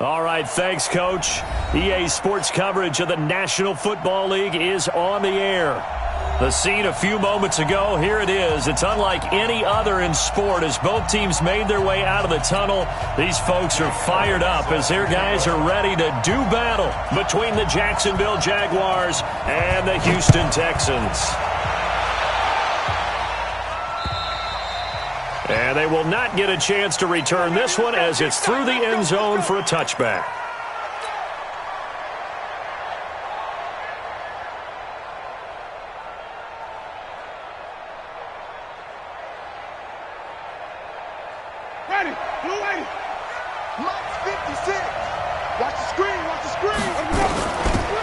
All right, thanks, Coach. EA Sports coverage of the National Football League is on the air. The scene a few moments ago, here it is. It's unlike any other in sport as both teams made their way out of the tunnel. These folks are fired up as their guys are ready to do battle between the Jacksonville Jaguars and the Houston Texans. And they will not get a chance to return this one as it's through the end zone for a touchback. Ready, blue 80. Mike's 56. Watch the screen, watch the screen.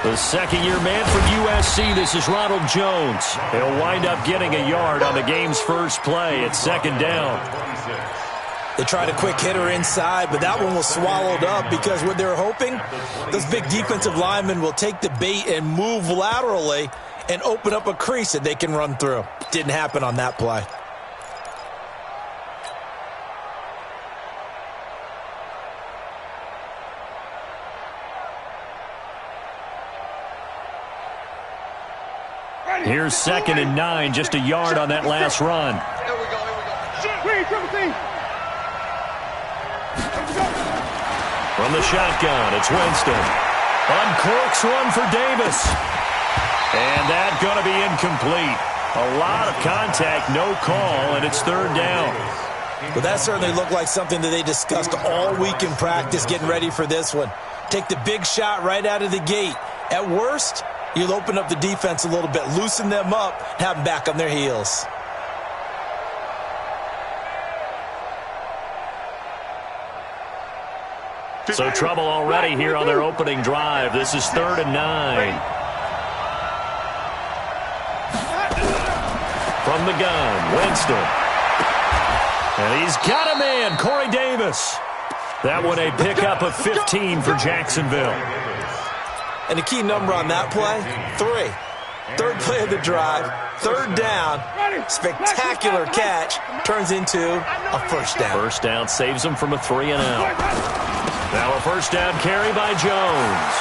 The second-year man for USC, this is Ronald Jones. He'll wind up getting a yard on the game's first play. It's second down. They tried a quick hitter inside, but that one was swallowed up because what they're hoping, those big defensive linemen will take the bait and move laterally and open up a crease that they can run through. Didn't happen on that play. Here's 2nd and 9, just a yard on that last run. Here we go, here we go. From the shotgun, it's Winston. Uncorks one for Davis. And that's going to be incomplete. A lot of contact, no call, and it's third down. Well, that certainly looked like something that they discussed all week in practice getting ready for this one. Take the big shot right out of the gate. At worst, you'll open up the defense a little bit, loosen them up, have them back on their heels. So trouble already here on their opening drive. This is 3rd and 9. From the gun, Winston. And he's got a man, Corey Davis. That one a pickup of 15 for Jacksonville. And the key number on that play, 3. Third play of the drive, third down, spectacular catch, turns into a first down. First down saves them from a 3 and out. Now a first down carry by Jones.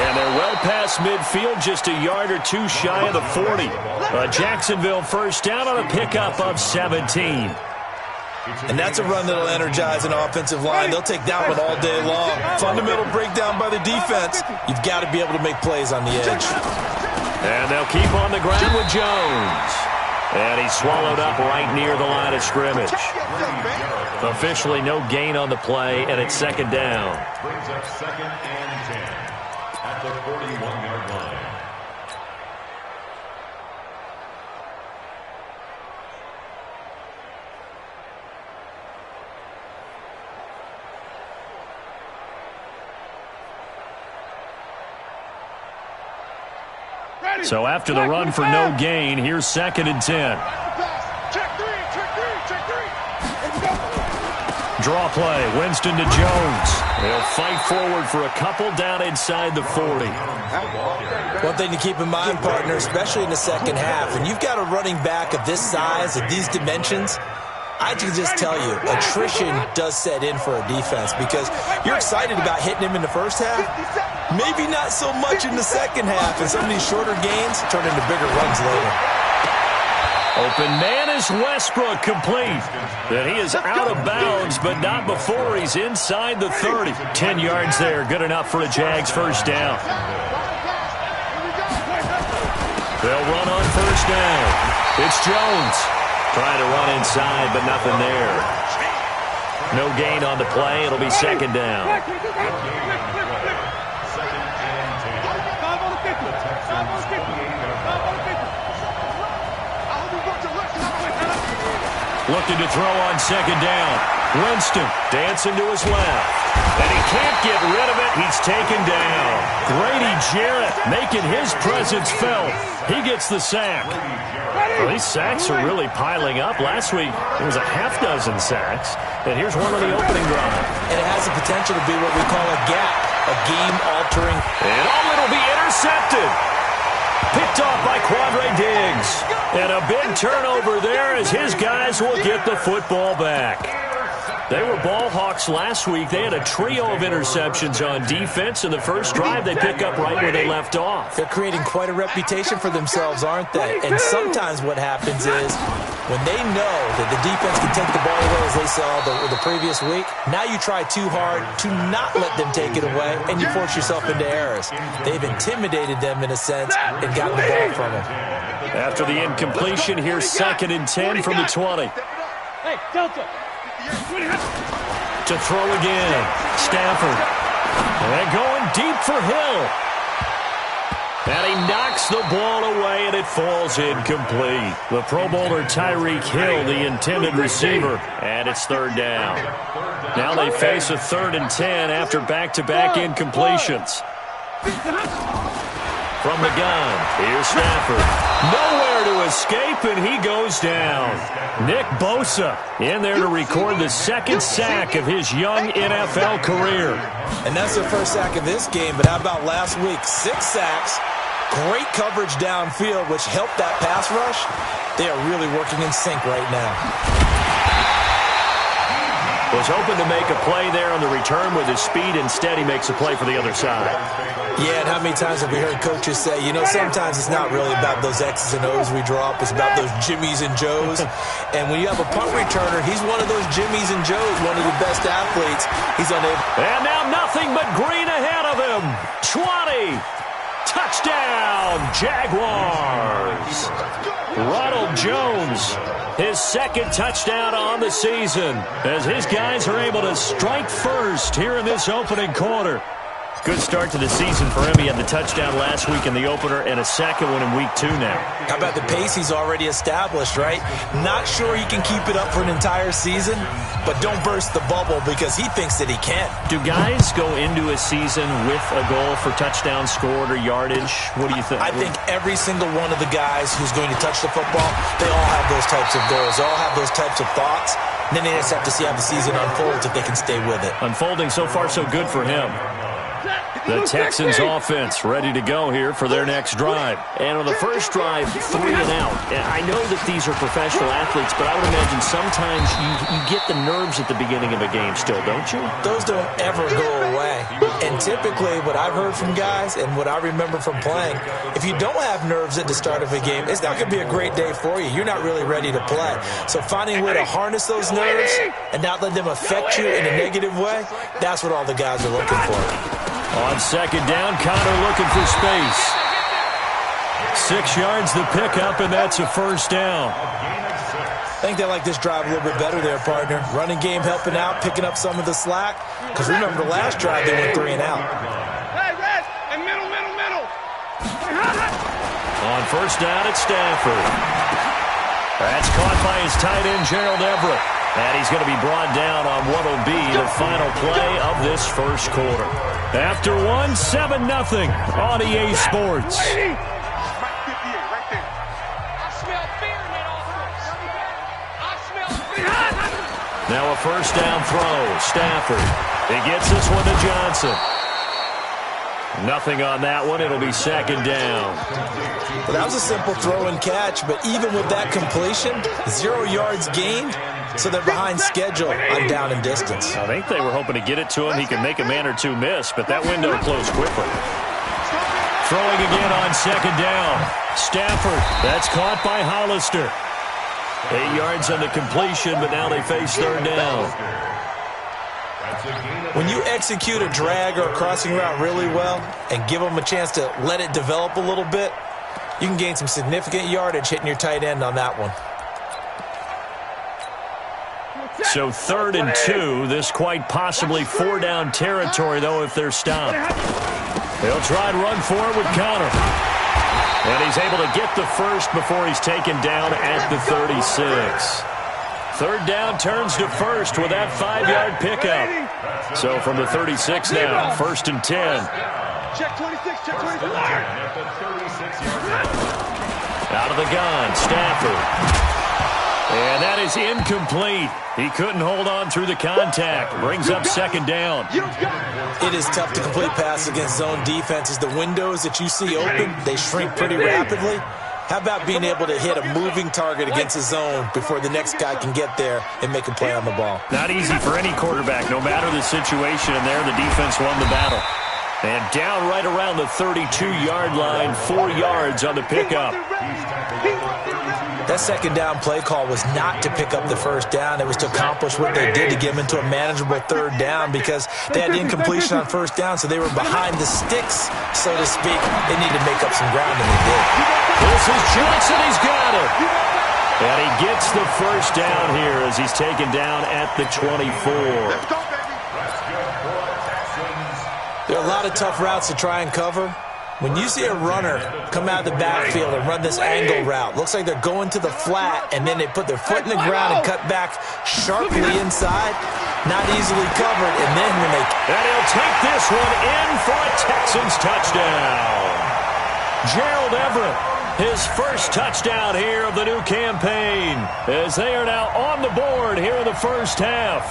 And they're well past midfield, just a yard or two shy of the 40. A Jacksonville first down on a pickup of 17. And that's a run that'll energize an offensive line. They'll take that one all day long. Fundamental breakdown by the defense. You've got to be able to make plays on the edge. And they'll keep on the ground with Jones. And he's swallowed up right near the line of scrimmage. Officially no gain on the play, and it's second down. Brings up 2nd and 10 at the 41-yard line. So after the run for no gain, here's 2nd and 10. Check three. Draw play, Winston to Jones. They'll fight forward for a couple down inside the 40. One thing to keep in mind, partner, especially in the second half, when you've got a running back of this size, of these dimensions, I can just tell you, attrition does set in for a defense because you're excited about hitting him in the first half. Maybe not so much in the second half, and some of these shorter gains turn into bigger runs later. Open man is Westbrook, complete. Then he is out of bounds, but not before he's inside the 30. 10 yards there, good enough for a Jags first down. They'll run on first down. It's Jones. Trying to run inside, but nothing there. No gain on the play. It'll be second down. Looking to throw on second down. Winston dancing to his left. And he can't get rid of it. He's taken down. Grady Jarrett making his presence felt. He gets the sack. Well, these sacks are really piling up. Last week, there was a half-dozen sacks. And here's one on the opening drive. And it has the potential to be what we call a gap, a game-altering. And it'll be intercepted. Picked off by Quandre Diggs. And a big turnover there as his guys will get the football back. They were ball hawks last week. They had a trio of interceptions on defense. In the first drive, they pick up right where they left off. They're creating quite a reputation for themselves, aren't they? And sometimes what happens is when they know that the defense can take the ball away, as they saw the previous week, now you try too hard to not let them take it away, and you force yourself into errors. They've intimidated them in a sense and gotten the ball from them. After the incompletion, here's 2nd and 10 from the 20. Hey, Delta. To throw again, Stafford. And going deep for Hill. And he knocks the ball away, and it falls incomplete. The Pro Bowler Tyreek Hill, the intended receiver, and it's 3rd down. Now they face a 3rd and 10 after back-to-back incompletions. From the gun, here's Stafford. Nowhere to escape, and he goes down. Nick Bosa in there to record the 2nd sack of his young NFL career. And that's the 1st sack of this game, but how about last week? 6 sacks, great coverage downfield, which helped that pass rush. They are really working in sync right now. Was hoping to make a play there on the return with his speed. Instead, he makes a play for the other side. Yeah, and how many times have we heard coaches say, you know, sometimes it's not really about those X's and O's we draw up. It's about those Jimmies and Joes. And when you have a punt returner, he's one of those Jimmies and Joes, one of the best athletes. He's unable. And now nothing but green ahead of him. 20. Touchdown, Jaguars. Ronald Jones, his 2nd touchdown on the season, as his guys are able to strike first here in this opening quarter. Good start to the season for him. He had the touchdown last week in the opener and a 2nd one in week 2 now. How about the pace he's already established, right? Not sure he can keep it up for an entire season, but don't burst the bubble because he thinks that he can. Do guys go into a season with a goal for touchdowns scored or yardage? What do you think? I think every single one of the guys who's going to touch the football, they all have those types of goals. They all have those types of thoughts. And then they just have to see how the season unfolds if they can stay with it. Unfolding so far so good for him. The Texans offense ready to go here for their next drive. And on the first drive, 3 and out. I know that these are professional athletes, but I would imagine sometimes you get the nerves at the beginning of a game still, don't you? Those don't ever go away. And typically what I've heard from guys and what I remember from playing, if you don't have nerves at the start of a game, it's not going to be a great day for you. You're not really ready to play. So finding a way to harness those nerves and not let them affect you in a negative way, that's what all the guys are looking for. On 2nd down, Connor looking for space. 6 yards the pickup, and that's a 1st down. I think they like this drive a little bit better there, partner. Running game helping out, picking up some of the slack. Because remember, the last drive, they went 3 and out. Hey, Red, and middle. On 1st down, it's Stafford. That's caught by his tight end, Gerald Everett. And he's going to be brought down on what will be the final play of this first quarter. After 1, 7-0 on EA Sports. Now a 1st down throw. Stafford. He gets this one to Johnson. Nothing on that one. It'll be 2nd down. Well, that was a simple throw and catch, but even with that completion, 0 yards gained. So they're behind schedule on down and distance. I think they were hoping to get it to him. He can make a man or two miss, but that window closed quickly. Throwing again on 2nd down. Stafford. That's caught by Hollister. 8 yards on the completion, but now they face 3rd down. When you execute a drag or a crossing route really well and give them a chance to let it develop a little bit, you can gain some significant yardage hitting your tight end on that one. So 3rd and 2. This quite possibly 4-down territory, though, if they're stopped. They'll try and run for it with Connor. And he's able to get the first before he's taken down at the 36. 3rd down turns to 1st with that 5-yard pickup. So from the 36 now, 1st and 10. Check 26, check 26. Out of the gun, Stafford. And that is incomplete. He couldn't hold on through the contact. Brings up 2nd down. It is tough to complete passes against zone defenses. The windows that you see open, they shrink pretty rapidly. How about being able to hit a moving target against a zone before the next guy can get there and make a play on the ball? Not easy for any quarterback, no matter the situation, and there the defense won the battle. And down right around the 32-yard line, 4 yards on the pickup. That second down play call was not to pick up the first down. It was to accomplish what they did to get them into a manageable third down because they had incompletion on first down, so they were behind the sticks, so to speak. They needed to make up some ground, and they did. This is Johnson. He's got it. And he gets the first down here as he's taken down at the 24. There are a lot of tough routes to try and cover. When you see a runner come out of the backfield and run this angle route, looks like they're going to the flat, and then they put their foot in the ground and cut back sharply inside, not easily covered, and then when they... And he'll take this one in for a Texans touchdown. Gerald Everett, his first touchdown here of the new campaign, as they are now on the board here in the first half.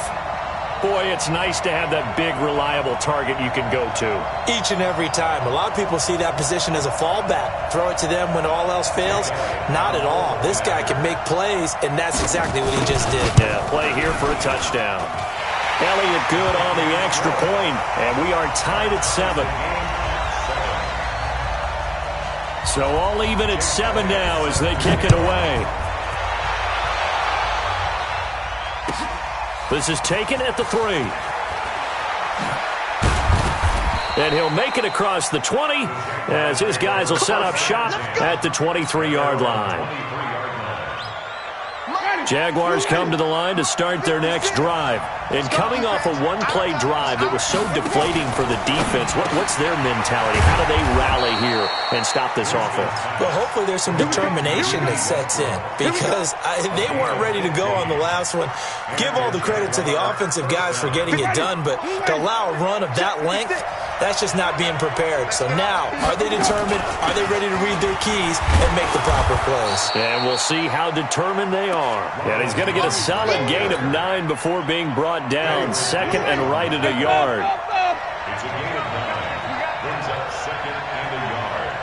Boy, it's nice to have that big, reliable target you can go to. Each and every time. A lot of people see that position as a fallback. Throw it to them when all else fails. Not at all. This guy can make plays, and that's exactly what he just did. Yeah, play here for a touchdown. Elliott good on the extra point, and we are tied at 7. So all even at 7 now as they kick it away. This is taken at the 3. And he'll make it across the 20 as his guys will set up shop at the 23-yard line. Jaguars come to the line to start their next drive. And coming off a one-play drive that was so deflating for the defense, what's their mentality? How do they rally here and stop this offense? Well, hopefully there's some determination that sets in because they weren't ready to go on the last one. Give all the credit to the offensive guys for getting it done, but to allow a run of that length, that's just not being prepared. So now, are they determined? Are they ready to read their keys and make the proper plays? And we'll see how determined they are. And he's going to get a solid gain of 9 before being brought down. Second and right at a yard. It's a gain of 9. Brings up second and a yard.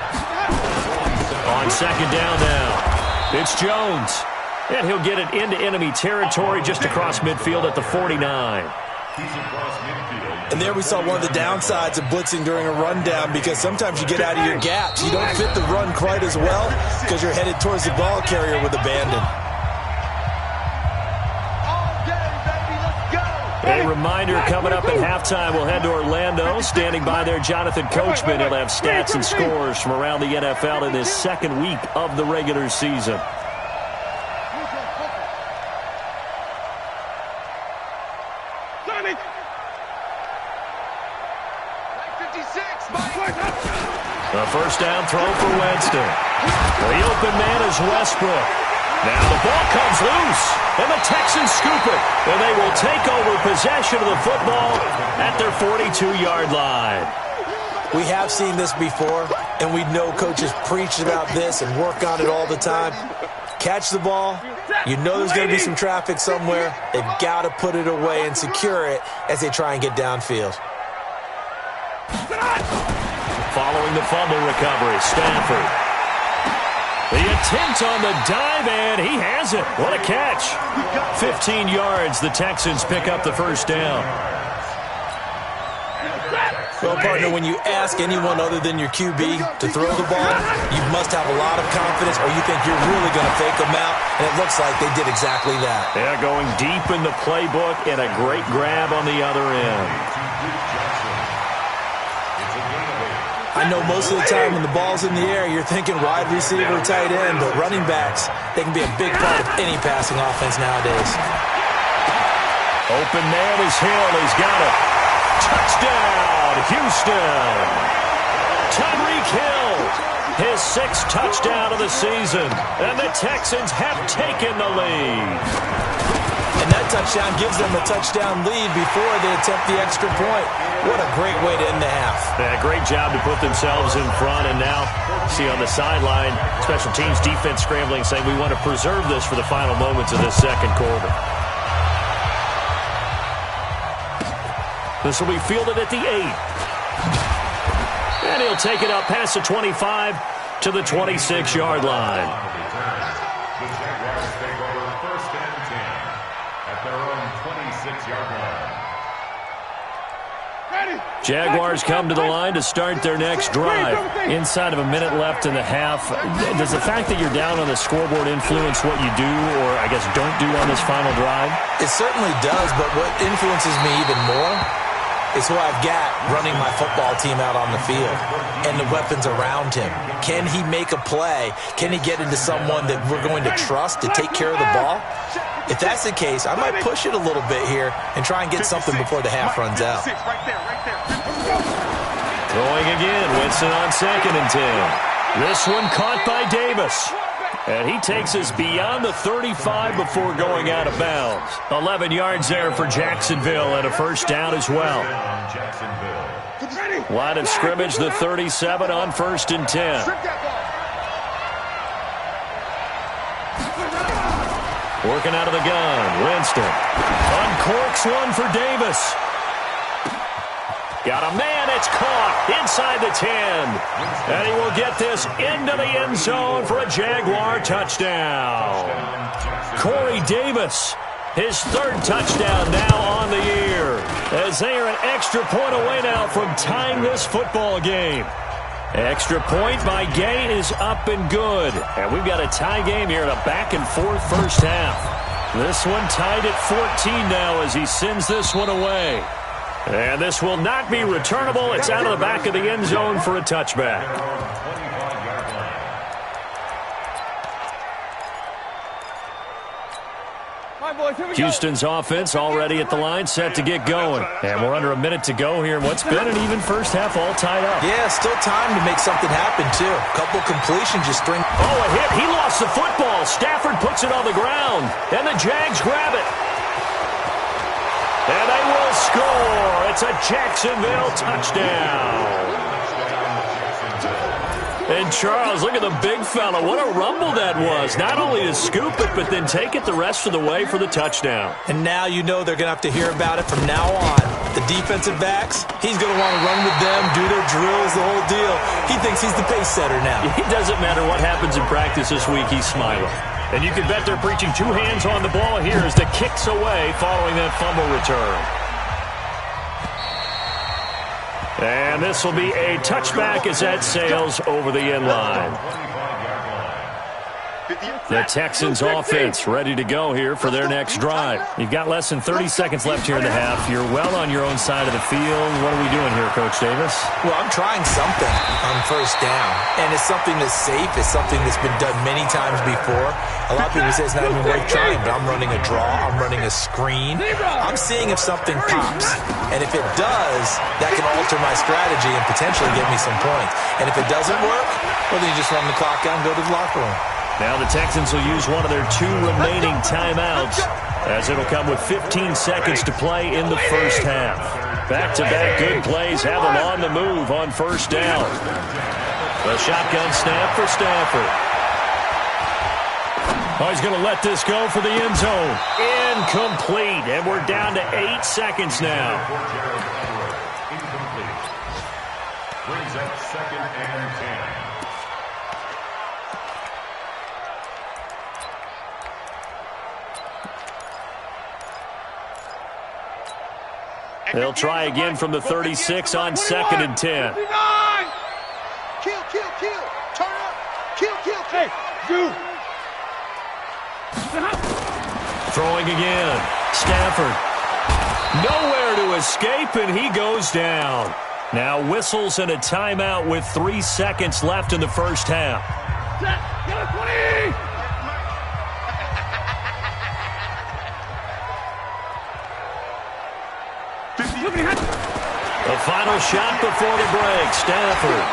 On second down now, it's Jones. And he'll get it into enemy territory just across midfield at the 49. He's across midfield. And there we saw one of the downsides of blitzing during a rundown because sometimes you get out of your gaps. You don't fit the run quite as well because you're headed towards the ball carrier with abandon. A reminder coming up at halftime. We'll head to Orlando. Standing by there, Jonathan Coachman. He'll have stats and scores from around the NFL in this second week of the regular season. A first down throw for Winston. The open man is Westbrook. Now the ball comes loose, and the Texans scoop it. And they will take over possession of the football at their 42-yard line. We have seen this before, and we know coaches preach about this and work on it all the time. Catch the ball. You know there's going to be some traffic somewhere. They've got to put it away and secure it as they try and get downfield. Following the fumble recovery, Stanford. The attempt on the dive, and he has it. What a catch. 15 yards, the Texans pick up the first down. Well, partner, when you ask anyone other than your QB to throw the ball, you must have a lot of confidence or you think you're really going to fake them out, and it looks like they did exactly that. Yeah, going deep in the playbook and a great grab on the other end. I know most of the time when the ball's in the air, you're thinking wide receiver, tight end, but running backs, they can be a big part of any passing offense nowadays. Open man is Hill. He's got it. Touchdown, Houston. Tyreek Hill, his 6th touchdown of the season, and the Texans have taken the lead. And that touchdown gives them a touchdown lead before they attempt the extra point. What a great way to end the half. Yeah, great job to put themselves in front. And now, see on the sideline, special teams defense scrambling, saying we want to preserve this for the final moments of this second quarter. This will be fielded at the 8. And he'll take it up past the 25 to the 26-yard line. The Jaguars take over 1st and 10 at their own 26-yard line. Jaguars come to the line to start their next drive. Inside of a minute left in the half, does the fact that you're down on the scoreboard influence what you do, or I guess don't do on this final drive? It certainly does, but what influences me even more is who I've got running my football team out on the field and the weapons around him. Can he make a play? Can he get into someone that we're going to trust to take care of the ball? If that's the case, I might push it a little bit here and try and get something before the half runs out. Throwing again, Winston on 2nd and 10. This one caught by Davis. And he takes us beyond the 35 before going out of bounds. 11 yards there for Jacksonville and a first down as well. Line of scrimmage, the 37 on 1st and 10. Working out of the gun, Winston. Uncorks one for Davis. Got a man, it's caught inside the 10. And he will get this into the end zone for a Jaguar touchdown. Corey Davis, his 3rd touchdown now on the year, as they are an extra point away now from tying this football game. Extra point by Gay is up and good. And we've got a tie game here in a back-and-forth first half. This one tied at 14 now as he sends this one away. And this will not be returnable. It's out of the back of the end zone for a touchback. Houston's offense already at the line, set to get going. And we're under a minute to go here in what's been an even first half, all tied up. Yeah, still time to make something happen, too. A couple completions just string. Oh, a hit. He lost the football. Stafford puts it on the ground. And the Jags grab it. And they will score. It's a Jacksonville touchdown. And Charles, look at the big fella. What a rumble that was. Not only to scoop it, but then take it the rest of the way for the touchdown. And now you know they're going to have to hear about it from now on. The defensive backs, he's going to want to run with them, do their drills, the whole deal. He thinks he's the pace setter now. It doesn't matter what happens in practice this week, he's smiling. And you can bet they're preaching 2 hands on the ball here as the kick's away following that fumble return. And this will be a touchback as that sails over the end line. The Texans offense ready to go here for their next drive. You've got less than 30 seconds left here in the half. You're well on your own side of the field. What are we doing here, Coach Davis? Well, I'm trying something on first down. And it's something that's safe. It's something that's been done many times before. A lot of people say it's not even worth trying, but I'm running a draw. I'm running a screen. I'm seeing if something pops. And if it does, that can alter my strategy and potentially get me some points. And if it doesn't work, well, then you just run the clock out and go to the locker room. Now the Texans will use one of their 2 remaining timeouts, as it'll come with 15 seconds to play in the first half. Back-to-back good plays have them on the move on first down. The shotgun snap for Stafford. Oh, he's going to let this go for the end zone. Incomplete, and we're down to 8 seconds now. Incomplete. Brings up 2nd and 10. They'll try again from the 36 on 2nd and 10. Kill. Turn up. Kill. Hey, you. Throwing again. Stafford. Nowhere to escape, and he goes down. Now whistles and a timeout with 3 seconds left in the first half. Get a 20. The final shot before the break, Stafford.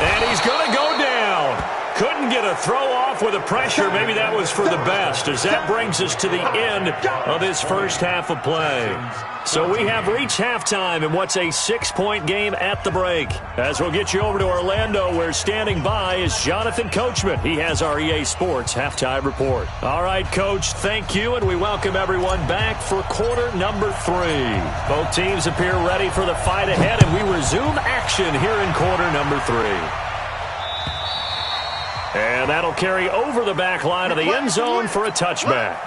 And he's going to go down. Couldn't get a throw off with the pressure. Maybe that was for the best, as that brings us to the end of this first half of play. So we have reached halftime in what's a 6-point game at the break. As we'll get you over to Orlando, where standing by is Jonathan Coachman. He has our EA Sports halftime report. All right, Coach, thank you, and we welcome everyone back for quarter number 3. Both teams appear ready for the fight ahead, and we resume action here in quarter number 3. And that'll carry over the back line of the end zone for a touchback.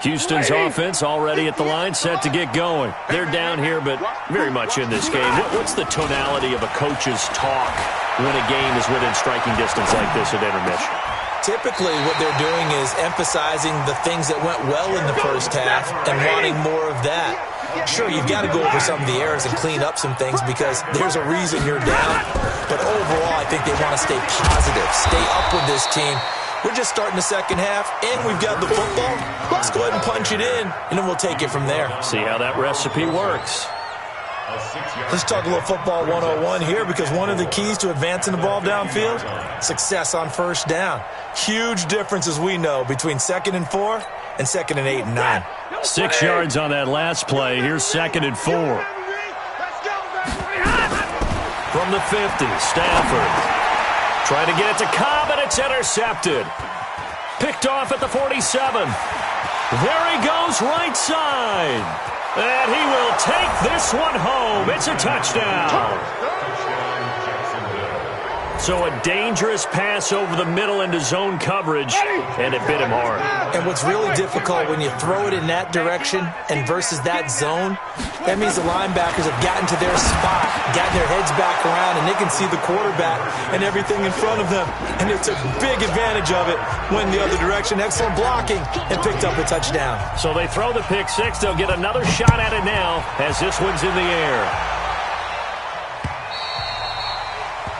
Houston's offense already at the line, set to get going. They're down here, but very much in this game. What's the tonality of a coach's talk when a game is within striking distance like this at intermission? Typically, what they're doing is emphasizing the things that went well in the first half and wanting more of that. Sure, you've got to go over some of the errors and clean up some things because there's a reason you're down. But overall, I think they want to stay positive, stay up with this team. We're just starting the second half, and we've got the football. Let's go ahead and punch it in, and then we'll take it from there. See how that recipe works. Let's talk a little football 101 here because one of the keys to advancing the ball downfield, success on first down. Huge difference, as we know, between 2nd and 4 and 2nd and 8 and 9. 6 yards on that last play. Here's 2nd and 4. From the 50, Stafford. Trying to get it to Cobb, and it's intercepted. Picked off at the 47. There he goes, right side. And he will take this one home. It's a touchdown. So a dangerous pass over the middle into zone coverage, and it bit him hard. And what's really difficult when you throw it in that direction and versus that zone, that means the linebackers have gotten to their spot, gotten their heads back around, and they can see the quarterback and everything in front of them. And they took big advantage of it, went the other direction, excellent blocking, and picked up a touchdown. So they throw the pick six. They'll get another shot at it now as this one's in the air.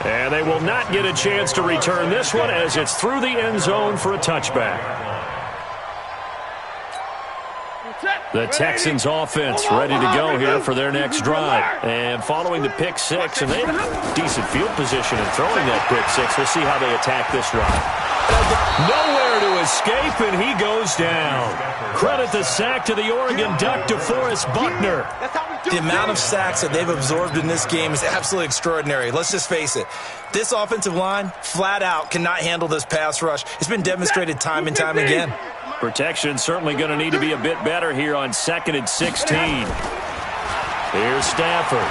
And they will not get a chance to return this one as it's through the end zone for a touchback. The Texans offense ready to go here for their next drive. And following the pick six, and they have decent field position in throwing that pick six. We'll see how they attack this drive. Nowhere to escape, and he goes down. Credit the sack to the Oregon Duck, DeForest Buckner. The amount of sacks that they've absorbed in this game is absolutely extraordinary. Let's just face it. This offensive line, flat out, cannot handle this pass rush. It's been demonstrated time and time again. Protection certainly going to need to be a bit better here on 2nd and 16. Here's Stafford.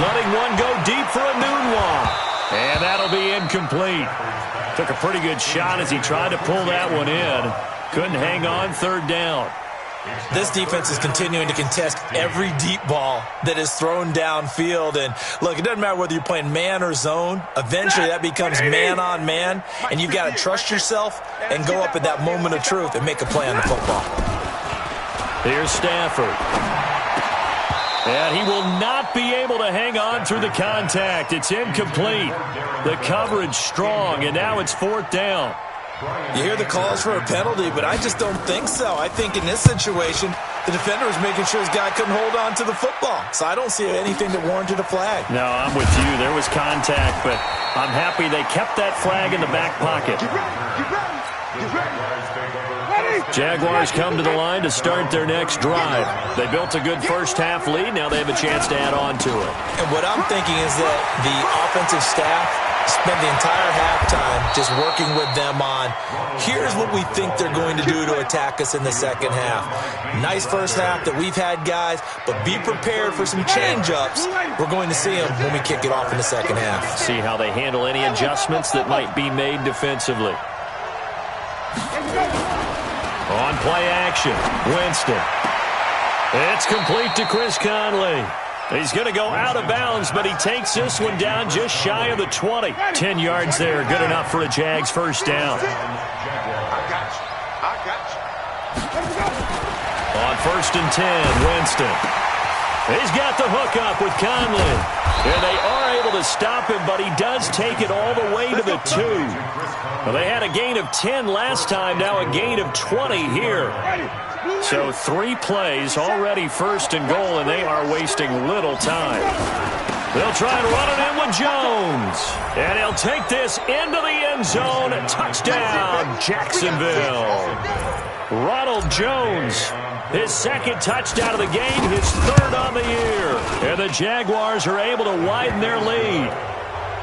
Letting one go deep for a noon walk. And that'll be incomplete. Took a pretty good shot as he tried to pull that one in. Couldn't hang on, 3rd down. This defense is continuing to contest every deep ball that is thrown downfield. And, look, it doesn't matter whether you're playing man or zone. Eventually that becomes man-on-man, and you've got to trust yourself and go up at that moment of truth and make a play on the football. Here's Stafford. And he will not be able to hang on through the contact. It's incomplete. The coverage strong, and now it's 4th down. You hear the calls for a penalty, but I just don't think so. I think in this situation, the defender was making sure his guy couldn't hold on to the football. So I don't see anything that warranted a flag. No, I'm with you. There was contact, but I'm happy they kept that flag in the back pocket. Jaguars come to the line to start their next drive. They built a good first half lead. Now they have a chance to add on to it. And what I'm thinking is that the offensive staff spend the entire halftime just working with them on, here's what we think they're going to do to attack us in the second half. Nice first half that we've had, guys, but be prepared for some change-ups. We're going to see them when we kick it off in the second half. See how they handle any adjustments that might be made defensively. On play action, Winston. It's complete to Chris Conley. He's going to go out of bounds, but he takes this one down just shy of the 20. 10 yards there, good enough for a Jags first down. On 1st and 10, Winston. He's got the hook up with Conley. And they are able to stop him, but he does take it all the way to the 2. Well, they had a gain of 10 last time, now a gain of 20 here. So 3 plays, already 1st and goal, and they are wasting little time. They'll try and run it in with Jones. And he'll take this into the end zone. Touchdown, Jacksonville. Ronald Jones, his 2nd touchdown of the game, his 3rd on the year. And the Jaguars are able to widen their lead.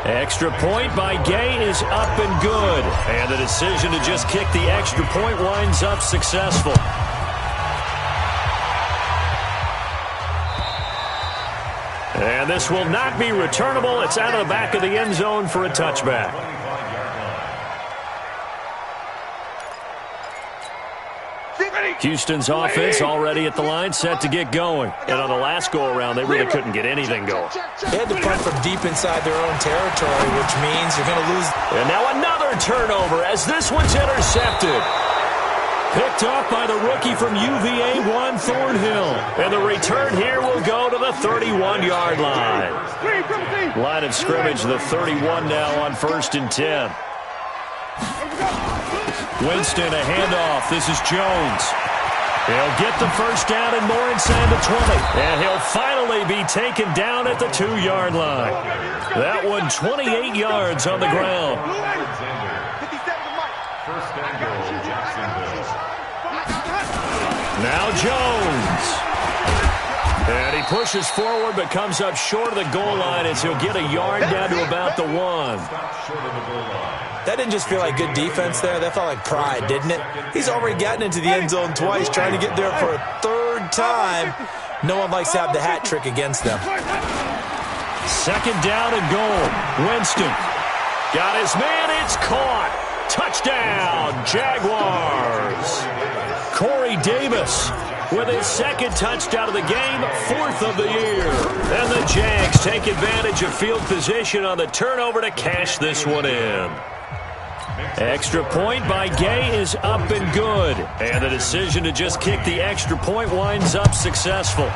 Extra point by Gay is up and good. And the decision to just kick the extra point winds up successful. And this will not be returnable. It's out of the back of the end zone for a touchback. Houston's offense already at the line, set to get going. And on the last go-around, they really couldn't get anything going. They had to punt from deep inside their own territory, which means you're going to lose. And now another turnover as this one's intercepted. Picked off by the rookie from UVA, Juan Thornhill. And the return here will go to the 31-yard line. Line of scrimmage, the 31 now on 1st and 10. Winston, a handoff. This is Jones. He'll get the first down and more inside the 20. And he'll finally be taken down at the 2-yard line. That one 28 yards on the ground. Now Jones. And he pushes forward but comes up short of the goal line as he'll get a yard down to about the 1. That didn't just feel like good defense there. That felt like pride, didn't it? He's already gotten into the end zone twice, trying to get there for a 3rd time. No one likes to have the hat trick against them. 2nd down and goal. Winston got his man. It's caught. Touchdown, Jaguars. Corey Davis with his 2nd touchdown of the game, 4th of the year. And the Jags take advantage of field position on the turnover to cash this one in. Extra point by Gay is up and good. And the decision to just kick the extra point winds up successful.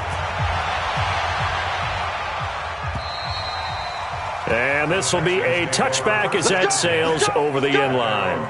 And this will be a touchback as that sails over the end line.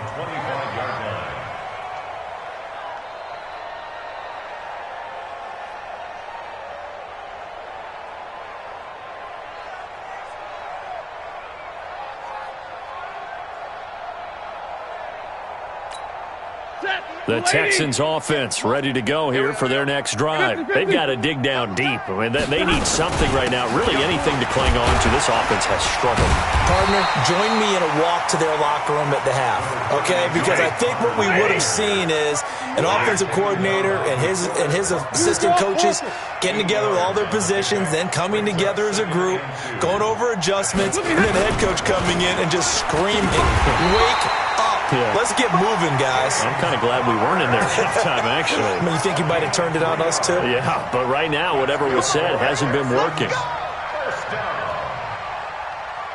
The Texans offense ready to go here for their next drive. They've got to dig down deep. I mean, they need something right now, really anything to cling on to. This offense has struggled. Partner, join me in a walk to their locker room at the half, okay? Because I think what we would have seen is an offensive coordinator and his assistant coaches getting together with all their positions, then coming together as a group, going over adjustments, and then the head coach coming in and just screaming, "Wake up. Yeah. Let's get moving, guys." I'm kind of glad we weren't in there at halftime, actually. I mean, you think he might have turned it on us, too? Yeah, but right now, whatever was said hasn't been working.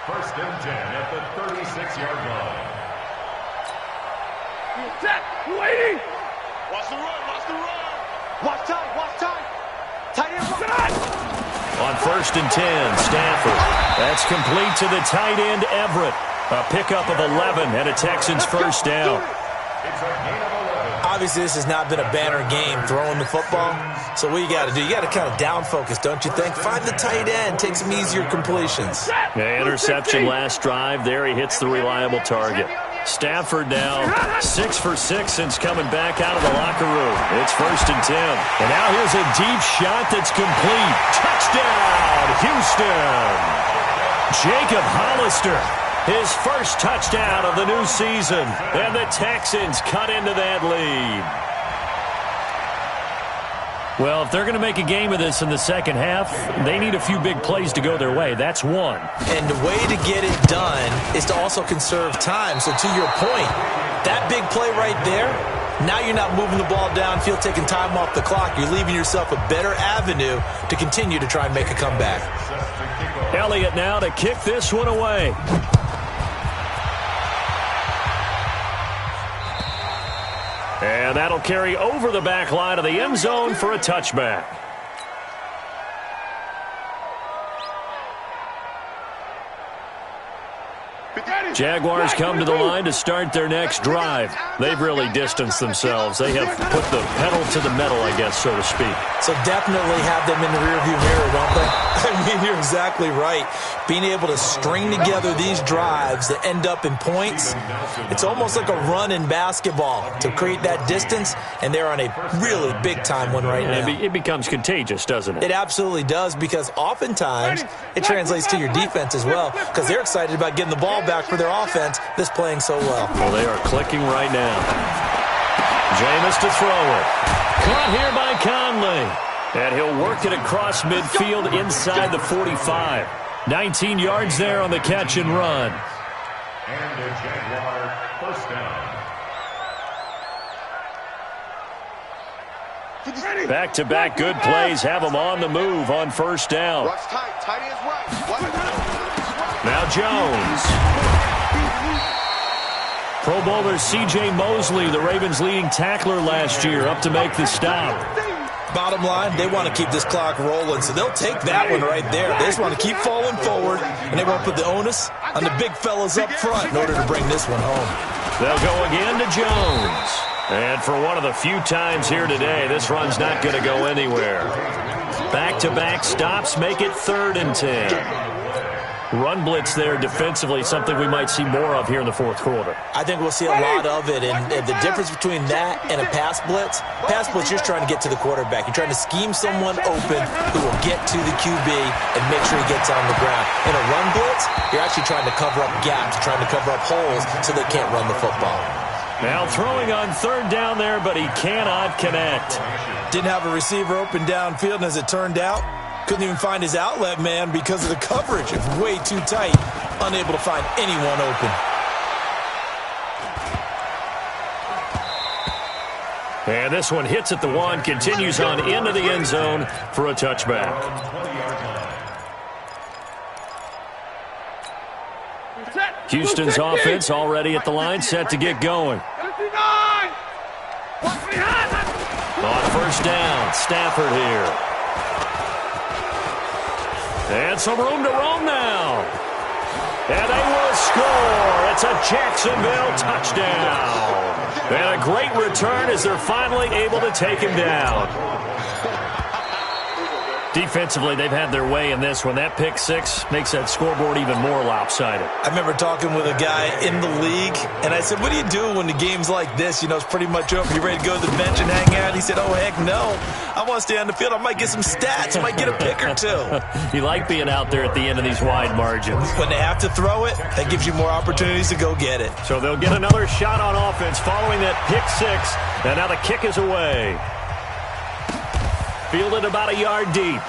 First and 10 at the 36-yard line. Waiting. Watch the run, watch the run. Watch time, watch time. Tight end, on 1st and 10, Stafford. That's complete to the tight end, Everett. A pickup of 11 and a Texans first down. Obviously, this has not been a banner game throwing the football. So what you got to do, you got to kind of down focus, don't you think? Find the tight end, take some easier completions. Yeah, interception last drive. There he hits the reliable target. Stafford now 6 for 6 since coming back out of the locker room. It's 1st and 10. And now here's a deep shot that's complete. Touchdown, Houston. Jacob Hollister, his first touchdown of the new season. And the Texans cut into that lead. Well, if they're going to make a game of this in the second half, they need a few big plays to go their way. That's one. And the way to get it done is to also conserve time. So to your point, that big play right there, now you're not moving the ball downfield, taking time off the clock. You're leaving yourself a better avenue to continue to try and make a comeback. Elliott now to kick this one away. And that'll carry over the back line of the end zone for a touchback. Jaguars come to the line to start their next drive. They've really distanced themselves. They have put the pedal to the metal, I guess, so to speak. So definitely have them in the rearview mirror, don't they? I mean, you're exactly right. Being able to string together these drives that end up in points, it's almost like a run in basketball to create that distance, and they're on a really big-time one right now. It becomes contagious, doesn't it? It absolutely does, because oftentimes it translates to your defense as well, because they're excited about getting the ball back for their offense that's playing so well. Well, they are clicking right now. Jameis to throw it. Caught here by Conley. And he'll work it across midfield inside the 45. 19 yards there on the catch and run. And a Jaguar first down. Back-to-back good plays have them on the move on first down. Now Jones. Pro Bowler C.J. Mosley, the Ravens' leading tackler last year, up to make the stop. Bottom line, they want to keep this clock rolling, so they'll take that one right there. They just want to keep falling forward, and they won't put the onus on the big fellas up front in order to bring this one home. They'll go again to Jones. And for one of the few times here today, this run's not going to go anywhere. Back-to-back stops make it 3rd and 10. Run blitz there defensively, something we might see more of here in the fourth quarter. I think we'll see a lot of it, and the difference between that and a pass blitz, you're just trying to get to the quarterback. You're trying to scheme someone open who will get to the QB and make sure he gets on the ground. In a run blitz, you're actually trying to cover up gaps, trying to cover up holes so they can't run the football. Now throwing on 3rd down there, but he cannot connect. Didn't have a receiver open downfield, and as it turned out, couldn't even find his outlet man because of the coverage. It was way too tight. Unable to find anyone open. And this one hits at the 1, continues on into the end zone for a touchback. Houston's offense already at the line, set to get going. On first down, Stafford here. And some room to roam now. And they will score. It's a Jacksonville touchdown. And a great return as they're finally able to take him down. Defensively, they've had their way in this one. That pick 6 makes that scoreboard even more lopsided. I remember talking with a guy in the league, and I said, what do you do when the game's like this? You know, it's pretty much over. You ready to go to the bench and hang out? He said, oh, heck no. I want to stay on the field. I might get some stats. I might get a pick or two. You like being out there at the end of these wide margins. When they have to throw it, that gives you more opportunities to go get it. So they'll get another shot on offense following that pick 6. And now the kick is away. Fielded about a yard deep.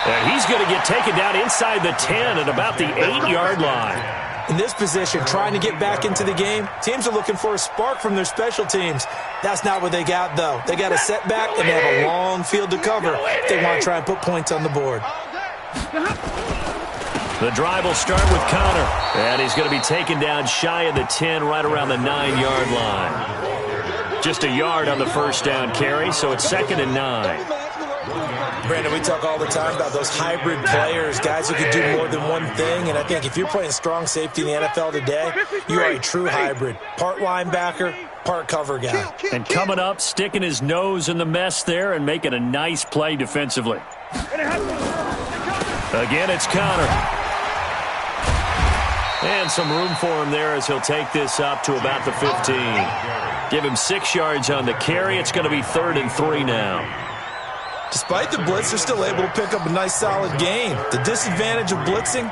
And he's going to get taken down inside the 10 at about the 8-yard line. In this position, trying to get back into the game, teams are looking for a spark from their special teams. That's not what they got, though. They got a setback, and they have a long field to cover if they want to try and put points on the board. The drive will start with Connor. And he's going to be taken down shy of the 10, right around the 9-yard line. Just a yard on the first down carry, so it's 2nd and 9. Brandon, we talk all the time about those hybrid players, guys who can do more than one thing, and I think if you're playing strong safety in the NFL today, you are a true hybrid. Part linebacker, part cover guy. And coming up, sticking his nose in the mess there and making a nice play defensively. Again, it's Connor. And some room for him there as he'll take this up to about the 15. Give him 6 yards on the carry. It's going to be 3rd and 3 now. Despite the blitz, they're still able to pick up a nice solid gain. The disadvantage of blitzing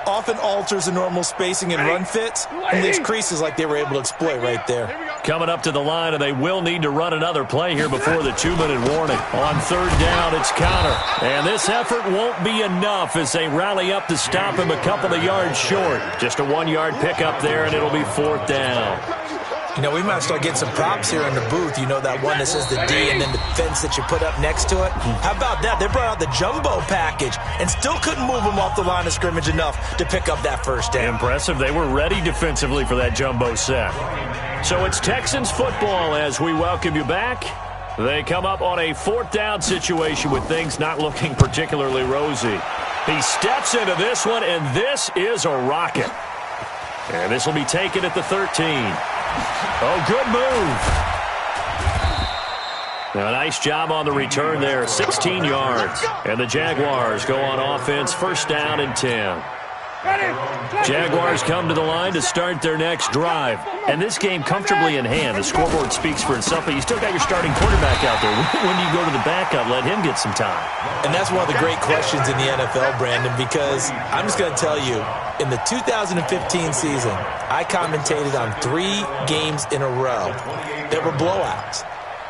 often alters the normal spacing and run fits and leaves creases like they were able to exploit right there. Coming up to the line, and they will need to run another play here before the 2-minute warning. On 3rd down, it's Connor. And this effort won't be enough as they rally up to stop him a couple of yards short. Just a 1-yard pickup there, and it'll be 4th down. You know, we might start getting some props here in the booth. You know, that one that says the D and then the fence that you put up next to it? How about that? They brought out the jumbo package and still couldn't move them off the line of scrimmage enough to pick up that first down. Impressive. They were ready defensively for that jumbo set. So it's Texans football as we welcome you back. They come up on a 4th down situation with things not looking particularly rosy. He steps into this one, and this is a rocket. And this will be taken at the 13. Oh, good move. Now, a nice job on the return there, 16 yards. And the Jaguars go on offense, first down and 10. Jaguars come to the line to start their next drive. And this game comfortably in hand. The scoreboard speaks for itself, but you still got your starting quarterback out there. When do you go to the backup, let him get some time? And that's one of the great questions in the NFL, Brandon, because I'm just going to tell you, in the 2015 season, I commentated on 3 games in a row that were blowouts.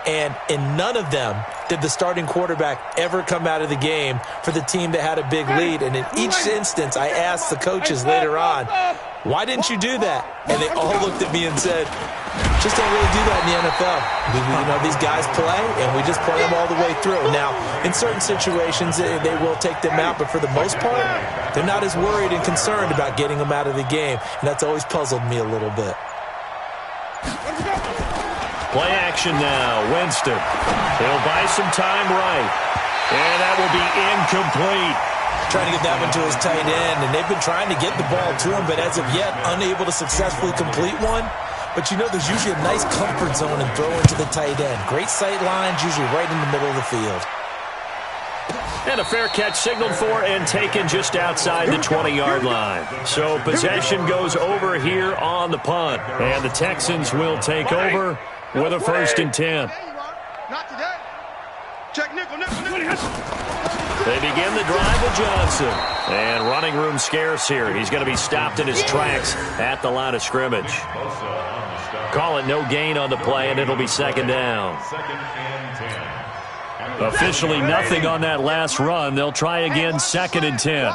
And in none of them did the starting quarterback ever come out of the game for the team that had a big lead. And in each instance, I asked the coaches later on, why didn't you do that? And they all looked at me and said, just don't really do that in the NFL. These guys play, and we just play them all the way through. Now, in certain situations, they will take them out, but for the most part, they're not as worried and concerned about getting them out of the game. And that's always puzzled me a little bit. Play action now. Winston. He'll buy some time right. And that will be incomplete. Trying to get that one to his tight end, and they've been trying to get the ball to him, but as of yet, unable to successfully complete one. But there's usually a nice comfort zone in throwing to the tight end. Great sight lines, usually right in the middle of the field. And a fair catch signaled for and taken just outside the 20-yard line. So possession goes over here on the punt. And the Texans will take over with a first and 10. Not today. Check nickel. They begin the drive with Johnson. And running room scarce here. He's going to be stopped in his tracks at the line of scrimmage. Call it no gain on the play, and it'll be second down. Officially nothing on that last run. They'll try again, second and 10.